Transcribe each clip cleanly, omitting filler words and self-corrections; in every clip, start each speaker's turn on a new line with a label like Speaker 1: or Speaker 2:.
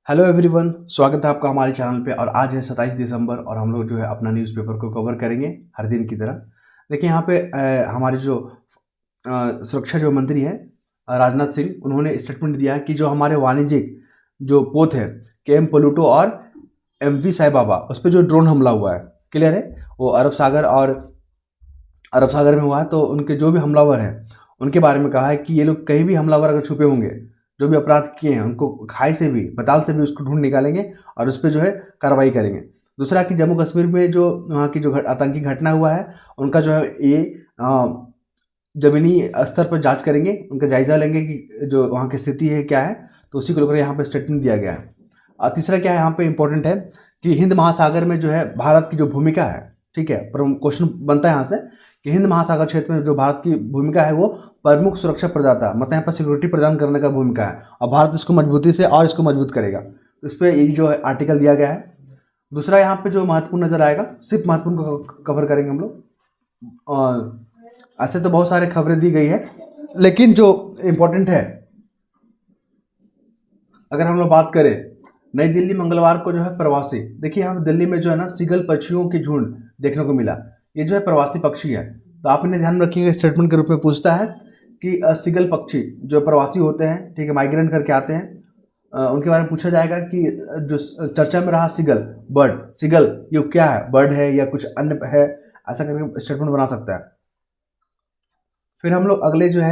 Speaker 1: Hello everyone, स्वागत है आपका हमारे चैनल पे। और आज है 27 दिसंबर और हम लोग जो है अपना न्यूज़पेपर को कवर करेंगे हर दिन की तरह। देखिए यहाँ पे हमारे जो सुरक्षा जो मंत्री हैं राजनाथ सिंह, उन्होंने स्टेटमेंट दिया है कि जो हमारे वाणिज्यिक जो पोत है केएम पलूटो और एमवी साईबाबा, उस पर जो ड्रोन हमला हुआ है, क्लियर है, वो अरब सागर में हुआ है। तो उनके जो भी हमलावर हैं उनके बारे में कहा है कि ये लोग कहीं भी हमलावर अगर छुपे होंगे, जो भी अपराध किए हैं, उनको खाई से भी पताल से भी उसको ढूंढ निकालेंगे और उस पर जो है कार्रवाई करेंगे। दूसरा कि जम्मू कश्मीर में जो वहाँ की जो आतंकी घटना हुआ है, उनका जो है ये ज़मीनी स्तर पर जांच करेंगे, उनका जायजा लेंगे कि जो वहाँ की स्थिति है क्या है। तो उसी को लेकर यहाँ पे स्टेटमेंट दिया गया है। और तीसरा क्या है यहाँ पे इम्पोर्टेंट है कि हिंद महासागर में जो है भारत की जो भूमिका है, ठीक है, पर क्वेश्चन बनता है यहाँ से कि हिंद महासागर क्षेत्र में जो भारत की भूमिका है वो प्रमुख सुरक्षा प्रदाता, मतलब यहाँ पर सिक्योरिटी प्रदान करने का भूमिका है और भारत इसको मजबूती से और इसको मजबूत करेगा। तो इस पर ये जो है आर्टिकल दिया गया है। दूसरा यहाँ पे जो महत्वपूर्ण नज़र आएगा, सिर्फ महत्वपूर्ण को कवर करेंगे हम लोग। और ऐसे तो बहुत सारे खबरें दी गई है, लेकिन जो इम्पोर्टेंट है, अगर हम लोग बात करें, नई दिल्ली मंगलवार को जो है प्रवासी, देखिए यहाँ दिल्ली में जो है ना सीगल पक्षियों की झुंड देखने को मिला। ये जो है प्रवासी पक्षी है, तो आपने ध्यान रखिएगा, स्टेटमेंट के रूप में पूछता है कि सीगल पक्षी जो प्रवासी होते हैं, ठीक है, माइग्रेंट करके आते हैं, उनके बारे में पूछा जाएगा कि जो चर्चा में रहा सीगल बर्ड, सीगल ये क्या है, बर्ड है या कुछ अन्य है, ऐसा करके स्टेटमेंट बना सकता है। फिर हम लोग अगले जो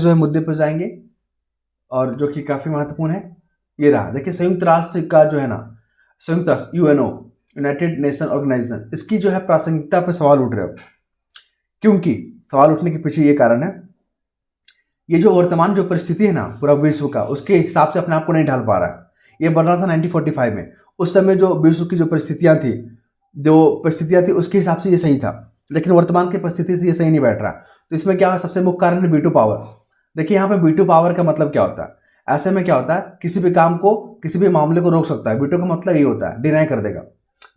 Speaker 1: है मुद्दे पर जाएंगे, और जो कि काफ़ी महत्वपूर्ण है, ये रहा। देखिए संयुक्त राष्ट्र का जो है ना, संयुक्त राष्ट्र यूएनओ, यूनाइटेड नेशन ऑर्गेनाइजेशन, इसकी जो है प्रासंगिकता पर सवाल उठ रहे हो। क्योंकि सवाल उठने के पीछे ये कारण है, ये जो वर्तमान जो परिस्थिति है ना पूरा विश्व का, उसके हिसाब से अपने आप को नहीं ढाल पा रहा है। ये बन रहा था 1945 में, उस समय जो विश्व की जो परिस्थितियाँ थी उसके हिसाब से ये सही था, लेकिन वर्तमान की परिस्थिति से ये सही नहीं बैठ रहा। तो इसमें क्या है, सबसे मुख्य कारण है वीटो पावर। देखिए यहाँ पे वीटो पावर का मतलब क्या होता है, ऐसे में क्या होता है, किसी भी काम को, किसी भी मामले को रोक सकता है। वीटो का मतलब ये होता है डिनाई कर देगा।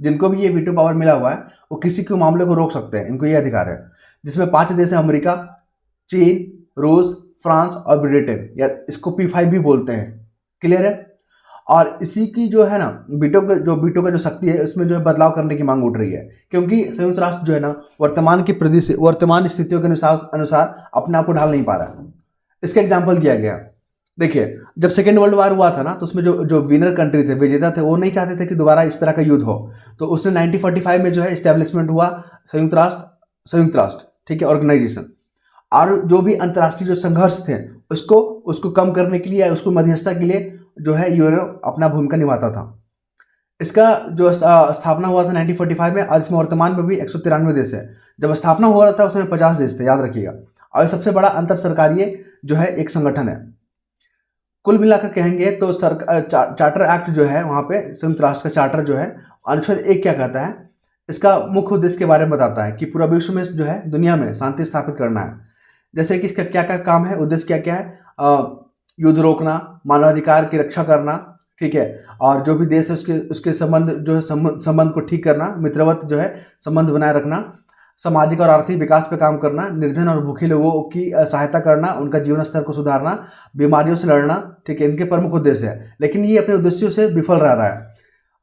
Speaker 1: जिनको भी ये वीटो पावर मिला हुआ है वो किसी के मामले को रोक सकते हैं, इनको ये अधिकार है। जिसमें 5 देश है, अमेरिका, चीन, रूस, फ्रांस और ब्रिटेन, या इसको P5 भी बोलते हैं, क्लियर है। और इसी की जो है ना वीटो का जो शक्ति है, उसमें जो है बदलाव करने की मांग उठ रही है, क्योंकि संयुक्त राष्ट्र जो है ना वर्तमान स्थितियों के अनुसार अपने आप को ढाल नहीं पा रहा है। इसका एग्जाम्पल दिया गया, देखिए जब सेकेंड वर्ल्ड वार हुआ था ना, तो उसमें जो विनर कंट्री थे, विजेता थे, वो नहीं चाहते थे कि दोबारा इस तरह का युद्ध हो। तो उसने 1945 में जो है इस्टेब्लिशमेंट हुआ संयुक्त राष्ट्र, ठीक है, ऑर्गेनाइजेशन। और जो भी अंतर्राष्ट्रीय जो संघर्ष थे उसको कम करने के लिए, उसको मध्यस्थता के लिए जो है यूएनओ अपना भूमिका निभाता था। इसका जो स्थापना हुआ था 1945 में, और इसमें वर्तमान में भी 193 देश है। जब स्थापना हो रहा था उसमें 50 देश थे, याद रखिएगा। और सबसे बड़ा अंतर सरकारीय जो है एक संगठन है। कुल मिलाकर कहेंगे तो चार्टर एक्ट जो है, वहाँ पे संयुक्त राष्ट्र का चार्टर जो है, अनुच्छेद 1 क्या कहता है, इसका मुख्य उद्देश्य के बारे में बताता है कि पूरा विश्व में जो है, दुनिया में शांति स्थापित करना है। जैसे कि इसका क्या क्या काम है, उद्देश्य क्या क्या है, युद्ध रोकना, मानवाधिकार की रक्षा करना, ठीक है, और जो भी देश है उसके संबंध जो है संबंध को ठीक करना, मित्रवत जो है संबंध बनाए रखना, सामाजिक और आर्थिक विकास पे काम करना, निर्धन और भूखे लोगों की सहायता करना, उनका जीवन स्तर को सुधारना, बीमारियों से लड़ना, ठीक है, इनके प्रमुख उद्देश्य है। लेकिन ये अपने उद्देश्यों से विफल रह रहा है,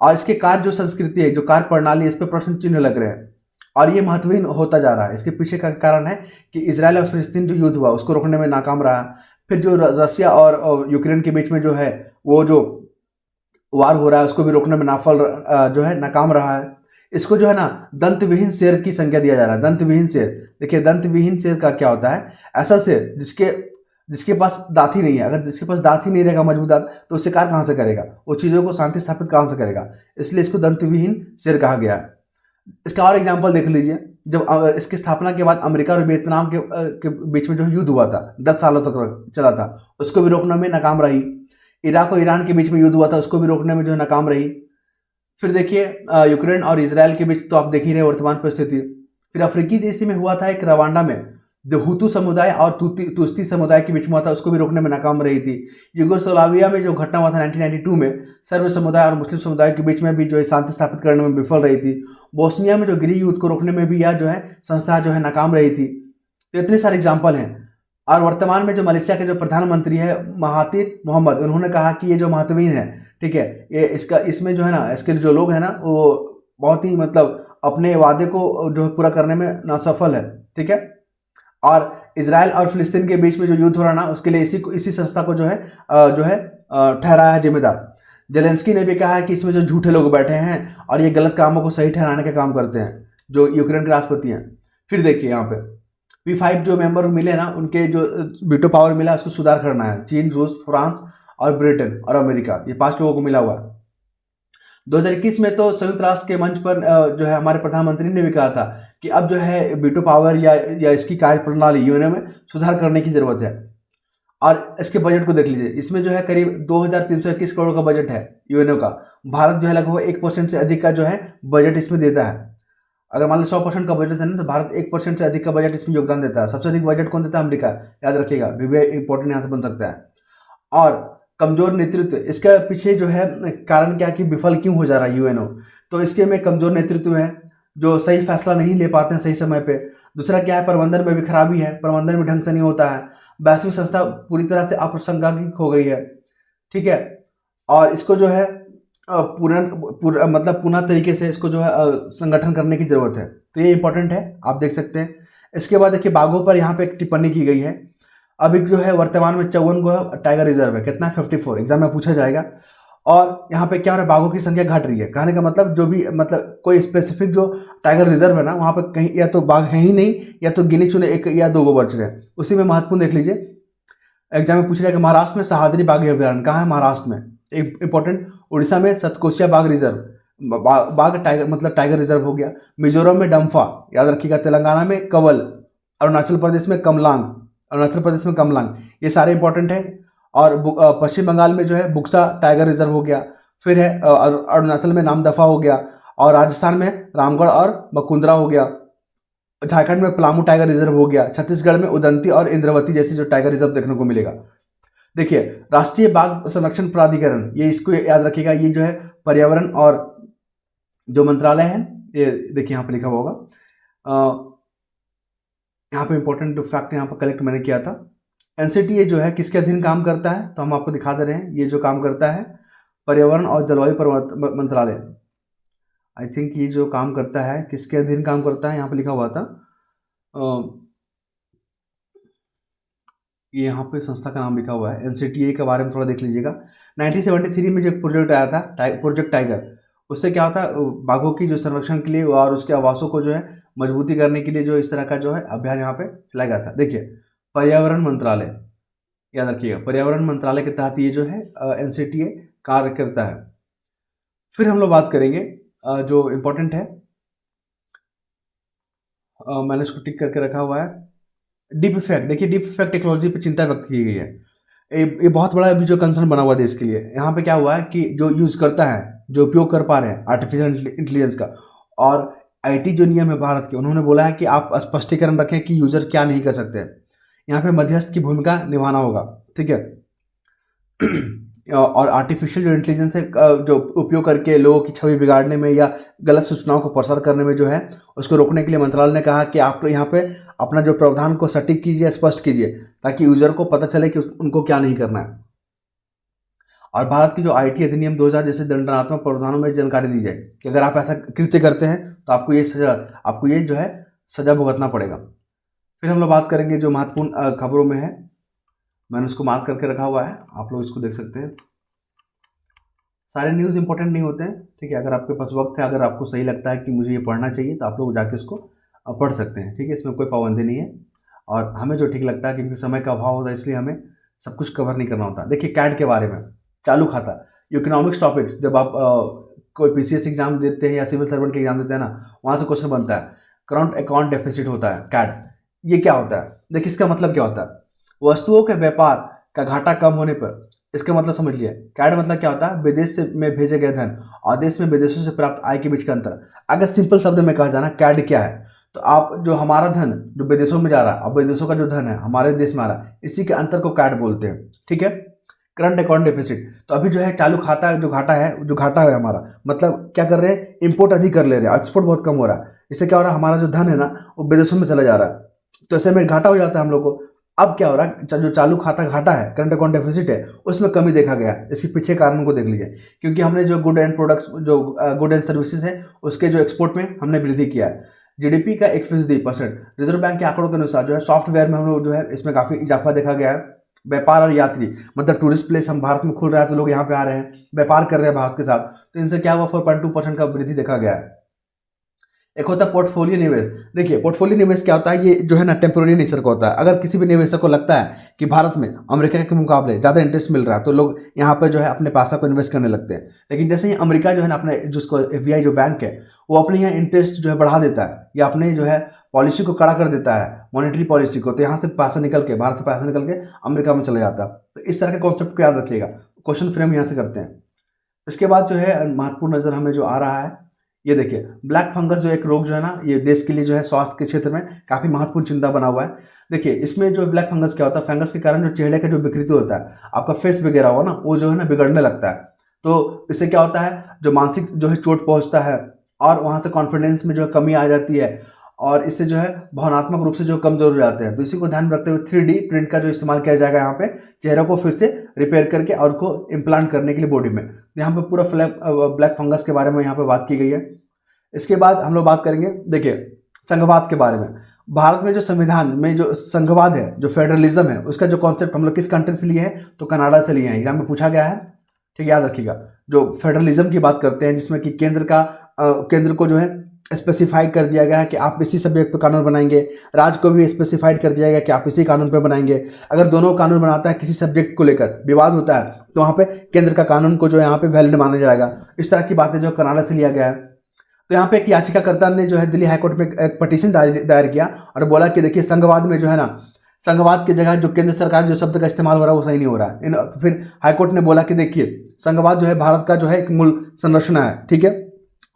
Speaker 1: और इसके कार्य जो संस्कृति है, जो कार्य प्रणाली, इस पर प्रश्न चिन्ह लग रहे हैं, और ये महत्वहीन होता जा रहा है। इसके पीछे का कारण है कि इजराइल और फिलिस्तीन जो युद्ध हुआ उसको रोकने में नाकाम रहा। फिर जो रसिया और यूक्रेन के बीच में जो है वो जो वार हो रहा है, उसको भी रोकने में जो है नाकाम रहा है। इसको जो है ना दंत विहीन शेर की संज्ञा दिया जा रहा है। दंत विहीन शेर, देखिए दंत विहीन शेर का क्या होता है, ऐसा शेर जिसके पास दांत ही नहीं है। अगर जिसके पास दांत ही नहीं रहेगा, मजबूत दांत, तो शिकार कहाँ से करेगा, वो चीज़ों को शांति स्थापित कहाँ से करेगा, इसलिए इसको दंत विहीन शेर कहा गया है। इसका और एग्जाम्पल देख लीजिए, जब इसकी स्थापना के बाद अमेरिका और वियतनाम के बीच में जो युद्ध हुआ था, 10 सालों तक चला था, उसको भी रोकने में नाकाम रही। इराक और ईरान के बीच में युद्ध हुआ था, उसको भी रोकने में जो है नाकाम रही। फिर देखिए यूक्रेन और इजराइल के बीच तो आप देख ही रहे वर्तमान परिस्थिति। फिर अफ्रीकी देश में हुआ था एक रवांडा में, जो हुतू समुदाय और तुस्ती समुदाय के बीच में हुआ था, उसको भी रोकने में नाकाम रही थी। यूगोस्लाविया में जो घटना हुआ था 1992 में, सर्ब समुदाय और मुस्लिम समुदाय के बीच में भी जो है शांति स्थापित करने में विफल रही थी। बोस्निया में जो गृह युद्ध को रोकने में भी यह जो है संस्था जो है नाकाम रही थी। तो इतने सारे एग्जाम्पल हैं। और वर्तमान में जो मलेशिया के जो प्रधानमंत्री है महातिर मोहम्मद, उन्होंने कहा कि ये जो महत्वहीन है, ठीक है, ये इसमें जो है ना, इसके जो लोग हैं ना वो बहुत ही मतलब अपने वादे को जो है पूरा करने में नासफल है, ठीक है। और इजराइल और फिलिस्तीन के बीच में जो युद्ध हो रहा ना, उसके लिए इसी संस्था को ठहराया है जिम्मेदार। जेलेंस्की ने भी कहा है कि इसमें जो झूठे लोग बैठे हैं और ये गलत कामों को सही ठहराने का काम करते हैं, जो यूक्रेन के राष्ट्रपति हैं। फिर देखिए यहाँ पे P5 जो मेंबर मिले ना, उनके जो वीटो पावर मिला उसको सुधार करना है। चीन, रूस, फ्रांस और ब्रिटेन और अमेरिका, ये 5 लोगों को मिला हुआ है। 2021 में तो संयुक्त राष्ट्र के मंच पर जो है हमारे प्रधानमंत्री ने भी कहा था कि अब जो है वीटो पावर या इसकी कार्य प्रणाली यूएनओ में सुधार करने की जरूरत है। और इसके बजट को देख लीजिए, इसमें जो है करीब 2321 करोड़ का बजट है यूएनओ का। भारत जो है लगभग 1% से अधिक का जो है बजट इसमें देता है। अगर मान लो 100% का बजट है ना, तो भारत 1% से अधिक का बजट इसमें योगदान देता है। सबसे अधिक बजट कौन देता है? अमेरिका, याद रखिएगा, भी इंपॉर्टेंट यहाँ से बन सकता है। और कमजोर नेतृत्व, इसके पीछे जो है कारण क्या है कि विफल क्यों हो जा रहा है यूएनओ? तो इसके में कमजोर नेतृत्व है, जो सही फैसला नहीं ले पाते हैं सही समय पे। दूसरा क्या है, प्रबंधन में भी खराबी है, प्रबंधन भी ढंग से नहीं होता है। वैश्विक संस्था पूरी तरह से अप्रासंगिक हो गई है, ठीक है। और इसको जो है पुनः तरीके से इसको जो है संगठन करने की जरूरत है। तो ये इंपॉर्टेंट है, आप देख सकते हैं। इसके बाद देखिए बाघों पर यहाँ पे एक टिप्पणी की गई है। अभी जो है वर्तमान में 54 को टाइगर रिजर्व है, कितना है? 54, एग्जाम में पूछा जाएगा। और यहाँ पे क्या हो रहा है, बाघों की संख्या घट रही है। कहने का मतलब जो भी मतलब कोई स्पेसिफिक जो टाइगर रिजर्व है ना, वहाँ पे कहीं या तो बाघ है ही नहीं, या तो गिने चुने 1 या 2 बच रहे हैं। उसी में महत्वपूर्ण देख लीजिए, एग्जाम में पूछा जाएगा महाराष्ट्र में सहाद्री बाघ अभ्यारण्य कहाँ है? महाराष्ट्र में। एक इंपॉर्टेंट, उड़ीसा में सतकोशिया बाघ रिजर्व, बाघ टाइगर मतलब टाइगर रिजर्व हो गया। मिजोरम में डम्फा, याद रखिएगा। तेलंगाना में कवल, अरुणाचल प्रदेश में कमलांग, ये सारे इंपॉर्टेंट है। और पश्चिम बंगाल में जो है बुक्सा टाइगर रिजर्व हो गया। फिर है अरुणाचल में नामदफा हो गया। और राजस्थान में रामगढ़ और मुकुंदरा हो गया। झारखंड में पलामू टाइगर रिजर्व हो गया। छत्तीसगढ़ में उदंती और इंद्रवती जैसे जो टाइगर रिजर्व देखने को मिलेगा। देखिए राष्ट्रीय बाघ संरक्षण प्राधिकरण, ये इसको याद रखिएगा, ये जो है पर्यावरण और जो मंत्रालय है, ये देखिए यहाँ पे लिखा हुआ होगा। यहाँ पे इंपॉर्टेंट फैक्ट यहाँ पर कलेक्ट मैंने किया था। एनसीटीए जो है किसके अधीन काम करता है? तो हम आपको दिखा दे रहे हैं, ये जो काम करता है पर्यावरण और जलवायु मंत्रालय। आई थिंक ये जो काम करता है किसके अधीन काम करता है, यहाँ पे लिखा हुआ था। ये यहाँ पे संस्था का नाम लिखा हुआ है। एनसीटीए के बारे में थोड़ा देख लीजिएगा। 1973 में जो एक प्रोजेक्ट आया था प्रोजेक्ट टाइगर, उससे क्या होता है, बाघों की जो संरक्षण के लिए और उसके आवासों को जो है मजबूती करने के लिए जो इस तरह का जो है अभियान यहाँ पे चलाया गया था। देखिए पर्यावरण मंत्रालय, याद रखिएगा, पर्यावरण मंत्रालय के तहत ये जो है एनसीटीए कार्य करता है। फिर हम लोग बात करेंगे जो इम्पोर्टेंट है, मैंने उसको टिक करके रखा हुआ है, डीप इफेक्ट। देखिए डीप इफेक्ट टेक्नोलॉजी पर चिंता व्यक्त की गई है। ये बहुत बड़ा अभी जो कंसर्न बना हुआ है देश के लिए। यहाँ पे क्या हुआ है कि जो यूज़ करता है, जो उपयोग कर पा रहे हैं आर्टिफिशियल इंटेलिजेंस का, और आईटी जो नियम है भारत के, उन्होंने बोला है कि आप स्पष्टीकरण रखें कि यूजर क्या नहीं कर सकते हैं। यहाँ पे मध्यस्थ की भूमिका निभाना होगा, ठीक है। और आर्टिफिशियल जो इंटेलिजेंस है जो उपयोग करके लोगों की छवि बिगाड़ने में या गलत सूचनाओं को प्रसार करने में जो है उसको रोकने के लिए मंत्रालय ने कहा कि आप यहाँ पे अपना जो प्रावधान को सटीक कीजिए, स्पष्ट कीजिए, ताकि यूजर को पता चले कि उनको क्या नहीं करना है। और भारत की जो आईटी अधिनियम 2000 जैसे दंडात्मक प्रावधानों में जानकारी दी जाए कि अगर आप ऐसा कृत्य करते हैं तो आपको ये जो है सजा भुगतना पड़ेगा। फिर हम लोग बात करेंगे जो महत्वपूर्ण खबरों में है, मैंने उसको मार्क करके रखा हुआ है, आप लोग इसको देख सकते हैं। सारे न्यूज़ इंपॉर्टेंट नहीं होते हैं, ठीक है। अगर आपके पास वक्त है, अगर आपको सही लगता है कि मुझे ये पढ़ना चाहिए, तो आप लोग जाके इसको पढ़ सकते हैं, ठीक है। इसमें कोई पाबंदी नहीं है। और हमें जो ठीक लगता है, क्योंकि समय का अभाव होता है, इसलिए हमें सब कुछ कवर नहीं करना होता। देखिए कैड के बारे में, चालू खाता, इकोनॉमिक्स टॉपिक्स, जब आप कोई पीसीएस एग्जाम देते हैं या सिविल सर्वेंट के एग्जाम देते हैं ना, वहाँ से क्वेश्चन बनता है। करंट अकाउंट डेफिसिट होता है कैड, ये क्या होता है? देखिए इसका मतलब क्या होता है, वस्तुओं के व्यापार का घाटा कम होने पर, इसका मतलब समझ लिया। कैड मतलब क्या होता है, विदेश से में भेजे गए धन और देश में विदेशों से प्राप्त आय के बीच का अंतर। अगर सिंपल शब्द में कहा जाना कैड क्या है, तो आप जो हमारा धन जो विदेशों में जा रहा है और विदेशों का जो धन है हमारे देश में आ रहा है, इसी के अंतर को कैड बोलते हैं, ठीक है। करंट अकाउंट डेफिसिट, तो अभी जो है चालू खाता जो घाटा है हमारा, मतलब क्या कर रहे हैं, इंपोर्ट अधिक कर ले रहे हैं, एक्सपोर्ट बहुत कम हो रहा है। इससे क्या हो रहा है, हमारा जो धन है ना वो विदेशों में चला जा रहा है, तो ऐसे में घाटा हो जाता है हम लोग को। अब क्या हो रहा है, जो चालू खाता घाटा है, करंट अकाउंट डेफिसिट है, उसमें कमी देखा गया। इसके पीछे कारण को देख लीजिए, क्योंकि हमने जो गुड एंड प्रोडक्ट्स, जो गुड एंड सर्विसेज है, उसके जो एक्सपोर्ट में हमने वृद्धि किया है। जीडीपी का 1% रिजर्व बैंक के आंकड़ों के अनुसार जो है सॉफ्टवेयर में हम लोग जो है इसमें काफ़ी इजाफा देखा गया है। व्यापार और यात्री, मतलब टूरिस्ट प्लेस हम भारत में खुल रहा है तो लोग यहाँ पे आ रहे हैं, व्यापार कर रहे हैं भारत के साथ, तो इनसे क्या हुआ, 4.2% का वृद्धि देखा गया है। एक होता है पोर्टफोलियो निवेश। देखिए पोर्टफोलियो निवेश क्या होता है, ये जो है ना टेम्पोररी नेचर का होता है। अगर किसी भी निवेशक को लगता है कि भारत में अमेरिका के मुकाबले ज़्यादा इंटरेस्ट मिल रहा है तो लोग यहाँ पर जो है अपने पैसा को इन्वेस्ट करने लगते हैं। लेकिन जैसे ही अमेरिका जो है ना अपने जिसको एफबीआई जो बैंक है वो अपने यहाँ इंटरेस्ट जो है बढ़ा देता है या अपने जो है पॉलिसी को कड़ा कर देता है, मॉनेटरी पॉलिसी को, तो यहाँ से पैसा निकल के, भारत से पैसा निकल के अमेरिका में चला जाता है। तो इस तरह के कॉन्सेप्ट को याद रखिएगा, क्वेश्चन फ्रेम यहाँ से करते हैं। इसके बाद जो है महत्वपूर्ण नज़र हमें जो आ रहा है, ये देखिए ब्लैक फंगस जो एक रोग जो है ना, ये देश के लिए जो है स्वास्थ्य के क्षेत्र में काफ़ी महत्वपूर्ण चिंता बना हुआ है। देखिए इसमें जो ब्लैक फंगस क्या होता है, फंगस के कारण जो चेहरे का जो विकृति होता है, आपका फेस वगैरह हो ना, वो जो है ना बिगड़ने लगता है। तो इससे क्या होता है, जो मानसिक जो है चोट पहुंचता है और वहाँ से कॉन्फिडेंस में जो है कमी आ जाती है और इससे जो है भावनात्मक रूप से जो कमजोर हो जाते हैं। तो इसी को ध्यान में रखते हुए 3D प्रिंट का जो इस्तेमाल किया जाएगा यहाँ पे, चेहरे को फिर से रिपेयर करके और उसको इम्प्लांट करने के लिए बॉडी में। यहाँ पे पूरा ब्लैक फंगस के बारे में यहाँ पे बात की गई है। इसके बाद हम लोग बात करेंगे, देखिए संघवाद के बारे में। भारत में जो संविधान में जो संघवाद है, जो फेडरलिज्म है, उसका जो कॉन्सेप्ट हम लोग किस कंट्री से लिए हैं, तो कनाडा से लिए हैं। एग्जाम में पूछा गया है, ठीक है, याद रखिएगा। जो फेडरलिज्म की बात करते हैं जिसमें कि केंद्र को जो है स्पेसिफाई कर दिया गया है कि आप इसी सब्जेक्ट पर कानून बनाएंगे, राज्य को भी स्पेसिफाइड कर दिया गया कि आप इसी कानून पर बनाएंगे। अगर दोनों कानून बनाता है, किसी सब्जेक्ट को लेकर विवाद होता है, तो वहाँ पे केंद्र का कानून को जो यहाँ पे वैलिड माना जाएगा। इस तरह की बातें जो कनाडा से लिया गया है। तो यहाँ पे एक याचिकाकर्ता ने जो है दिल्ली हाईकोर्ट में एक पटिशन दायर किया और बोला कि देखिए संघवाद में जो है ना, संघवाद की जगह जो केंद्र सरकार जो शब्द का इस्तेमाल हो रहा है वो सही नहीं हो रहा है। फिर हाईकोर्ट ने बोला कि देखिए संघवाद जो है भारत का जो है एक मूल संरचना है, ठीक है,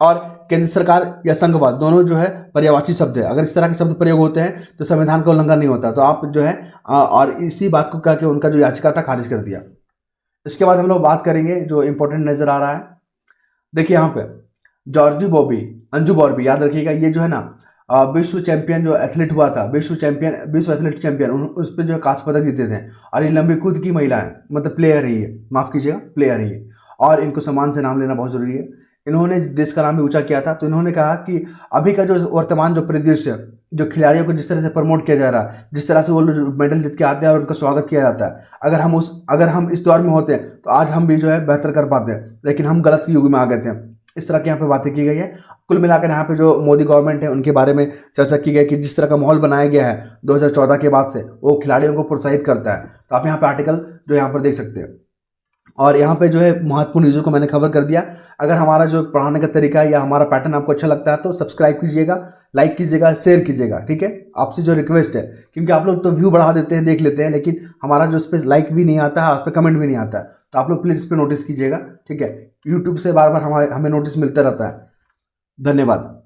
Speaker 1: और केंद्र सरकार या संघवाद दोनों जो है पर्यायवाची शब्द है। अगर इस तरह के शब्द प्रयोग होते हैं तो संविधान का उल्लंघन नहीं होता। तो आप जो है और इसी बात को कह के उनका जो याचिका था खारिज कर दिया। इसके बाद हम लोग बात करेंगे जो इंपॉर्टेंट नजर आ रहा है, देखिए यहाँ पे जॉर्जी बॉबी, अंजू बॉर्बी, याद रखिएगा, ये जो है ना विश्व चैंपियन जो एथलीट हुआ था, विश्व एथलीट चैंपियन, उस पर जो है कांस्य पदक जीते थे। और ये लंबी कूद की महिला है, मतलब प्लेयर है ये, माफ़ कीजिएगा प्लेयर है ये, और इनको सम्मान से नाम लेना बहुत ज़रूरी है। इन्होंने देश का नाम भी ऊंचा किया था। तो इन्होंने कहा कि अभी का जो वर्तमान जो परिदृश्य, जो खिलाड़ियों को जिस तरह से प्रमोट किया जा रहा है, जिस तरह से वो मेडल जीत के आते हैं और उनका स्वागत किया जाता है, अगर हम इस दौर में होते हैं तो आज हम भी जो है बेहतर कर पाते हैं, लेकिन हम गलत युग में आ गए थे। इस तरह की यहाँ पे बातें की गई है। कुल मिलाकर यहाँ पे जो मोदी गवर्नमेंट है उनके बारे में चर्चा की गई कि जिस तरह का माहौल बनाया गया है 2014 के बाद से, वो खिलाड़ियों को प्रोत्साहित करता है। तो आप यहाँ पे आर्टिकल जो यहाँ पर देख सकते हैं। और यहाँ पे जो है महत्वपूर्ण न्यूज़ों को मैंने खबर कर दिया। अगर हमारा जो पढ़ाने का तरीका है या हमारा पैटर्न आपको अच्छा लगता है तो सब्सक्राइब कीजिएगा, लाइक कीजिएगा, शेयर कीजिएगा, ठीक है। आपसे जो रिक्वेस्ट है, क्योंकि आप लोग तो व्यू बढ़ा देते हैं, देख लेते हैं, लेकिन हमारा जो उस पर लाइक भी नहीं आता है, उस पर कमेंट भी नहीं आता है, तो आप लोग प्लीज़ इस पर नोटिस कीजिएगा, ठीक है। यूट्यूब से बार बार हमें नोटिस मिलता रहता है। धन्यवाद।